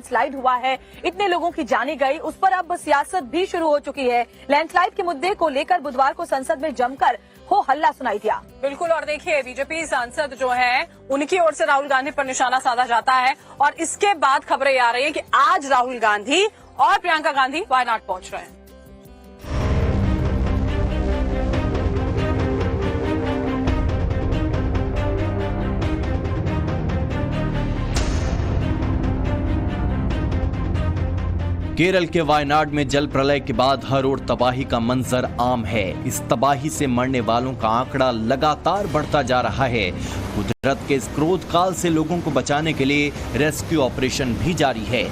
Landslide हुआ है, इतने लोगों की जाने गई, उस पर अब सियासत भी शुरू हो चुकी है। लैंडस्लाइड के मुद्दे को लेकर बुधवार को संसद में जमकर हो हल्ला सुनाई दिया। बिल्कुल, और देखिए बीजेपी सांसद जो है उनकी ओर से राहुल गांधी पर निशाना साधा जाता है और इसके बाद खबरें आ रही है कि आज राहुल गांधी और प्रियंका गांधी वायनाड पहुंच रहे हैं। केरल के वायनाड में जल प्रलय के बाद हर ओर तबाही का मंजर आम है। इस तबाही से मरने वालों का आंकड़ा लगातार बढ़ता जा रहा है। कुदरत के इस क्रोध काल से लोगों को बचाने के लिए रेस्क्यू ऑपरेशन भी जारी है,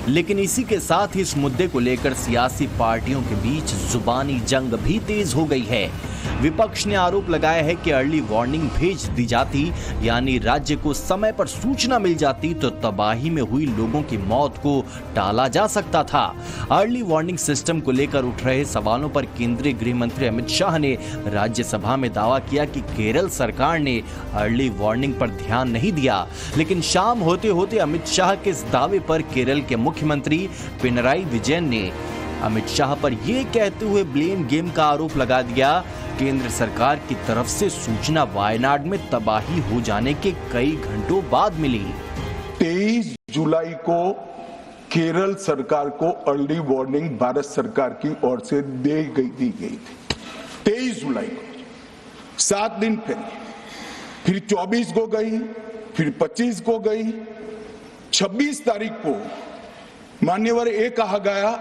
लेकिन इसी के साथ ही इस मुद्दे को लेकर सियासी पार्टियों के बीच जुबानी जंग भी तेज हो गई है। विपक्ष ने आरोप लगाया है कि अर्ली वार्निंग भेज दी जाती, यानी राज्य को समय पर सूचना मिल जाती तो तबाही में हुई लोगों की मौत को टाला जा सकता था। अर्ली वार्निंग सिस्टम को लेकर उठ रहे सवालों पर केंद्रीय गृह मंत्री अमित शाह ने राज्यसभा में दावा किया कि केरल सरकार ने अर्ली वार्निंग पर ध्यान नहीं दिया, लेकिन शाम होते होते अमित शाह के इस दावे पर केरल के मुख्यमंत्री पिनराई विजयन ने अमित शाह पर यह कहते हुए ब्लेम गेम का आरोप लगा दिया। केंद्र सरकार की तरफ से सूचना वायनाड में तबाही हो जाने के कई घंटों बाद मिली। 23 जुलाई को केरल सरकार को अर्ली वार्निंग भारत सरकार की ओर से दी गई थी। 23 जुलाई को 7 दिन फिर 24 को गई, फिर 25 को गई, 26 तारीख को मान्यवर ये कहा गया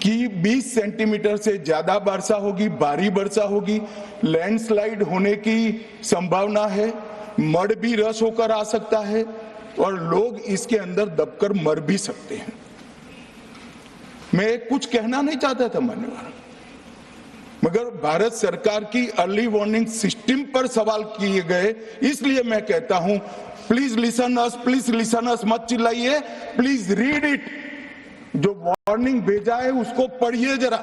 कि 20 सेंटीमीटर से ज्यादा वर्षा होगी, भारी वर्षा होगी, लैंडस्लाइड होने की संभावना है, मड भी रस होकर आ सकता है और लोग इसके अंदर दबकर मर भी सकते हैं। मैं कुछ कहना नहीं चाहता था मान्यवर, मगर भारत सरकार की अर्ली वार्निंग सिस्टम पर सवाल किए गए, इसलिए मैं कहता हूं प्लीज लिसन अस, मत चिल्लाइए, प्लीज रीड इट। जो വാർണിംഗ് भेजा है उसको पढ़िए जरा।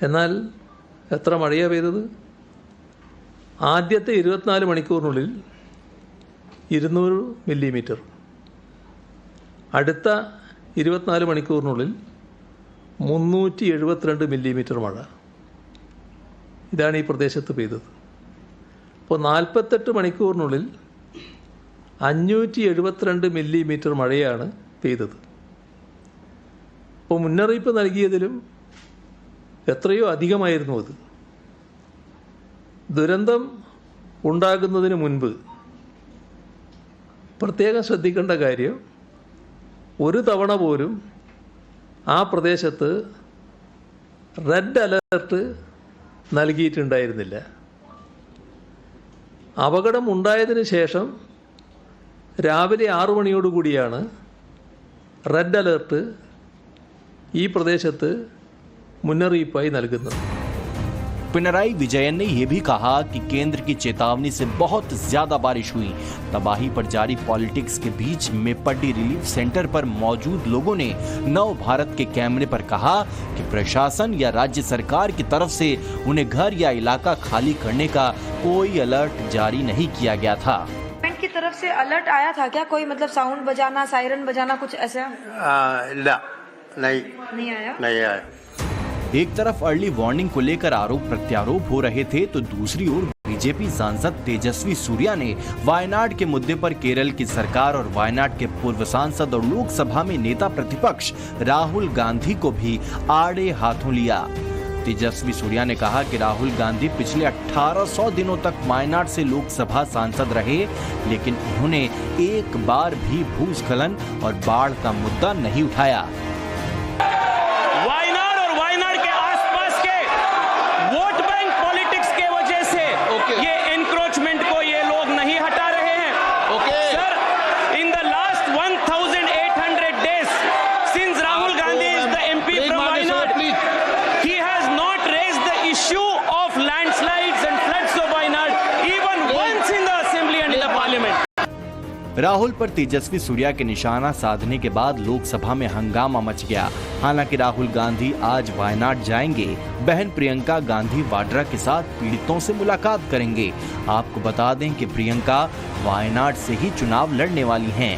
എന്നാൽ എത്ര മഴയാണ് പെയ്തത്? ആദ്യത്തെ 24 മണിക്കൂറിനുള്ളിൽ 200 മില്ലിമീറ്റർ, അടുത്ത 24 മണിക്കൂറിനുള്ളിൽ 372 മില്ലിമീറ്റർ മഴ. ഇതാണ് ഈ പ്രദേശത്ത് പെയ്തത്. അപ്പോൾ 48 മണിക്കൂറിനുള്ളിൽ 572 മില്ലിമീറ്റർ മഴയാണ് പെയ്തത്. അപ്പോൾ മുന്നറിയിപ്പ് നൽകിയതിലും എത്രയോ അധികമായിരുന്നു അത്. ദുരന്തം ഉണ്ടാകുന്നതിന് മുൻപ് പ്രത്യേകം ശ്രദ്ധിക്കേണ്ട കാര്യം, ഒരു തവണ പോലും ആ പ്രദേശത്ത് റെഡ് അലേർട്ട് നൽകിയിട്ടുണ്ടായിരുന്നില്ല. അപകടം ഉണ്ടായതിനു ശേഷം രാവിലെ 6 മണിയോടുകൂടിയാണ് റെഡ് അലേർട്ട് ഈ പ്രദേശത്ത് മുന്നറിയിപ്പായി നൽകുന്നത്. पिनराई विजयन ने यह भी कहा कि केंद्र की चेतावनी से बहुत ज्यादा बारिश हुई। तबाही पर जारी पॉलिटिक्स के बीच मेप्पडी रिलीफ सेंटर पर मौजूद लोगों ने नव भारत के कैमरे पर कहा कि प्रशासन या राज्य सरकार की तरफ से उन्हें घर या इलाका खाली करने का कोई अलर्ट जारी नहीं किया गया था। की तरफ से अलर्ट आया था क्या? कोई मतलब साउंड बजाना, सायरन बजाना, कुछ ऐसा? नहीं आया। एक तरफ अर्ली वार्निंग को लेकर आरोप प्रत्यारोप हो रहे थे, तो दूसरी ओर बीजेपी सांसद तेजस्वी सूर्या ने वायनाड के मुद्दे पर केरल की सरकार और वायनाड के पूर्व सांसद और लोकसभा में नेता प्रतिपक्ष राहुल गांधी को भी आड़े हाथों लिया। तेजस्वी सूर्या ने कहा कि राहुल गांधी पिछले 1800 दिनों तक वायनाड से लोकसभा सांसद रहे, लेकिन उन्होंने एक बार भी भूस्खलन और बाढ़ का मुद्दा नहीं उठाया। वायनाड और वायनाड के आसपास के वोट बैंक पॉलिटिक्स के वजह से ये एनक्रोचमेंट को ये लोग नहीं हटा रहे हैं। Sir, in the last 1800 days since Rahul Gandhi is the MP from Wayanad, he has not raised the issue of landslides and floods of Wayanad even once in the assembly and in the parliament. Rahul पर तेजस्वी सूर्या के निशाना साधने के बाद लोकसभा में हंगामा much गया। हालांकि राहुल गांधी आज वायनाड जाएंगे, बहन प्रियंका गांधी वाड्रा के साथ पीड़ितों से मुलाकात करेंगे। आपको बता दें कि प्रियंका वायनाड से ही चुनाव लड़ने वाली हैं।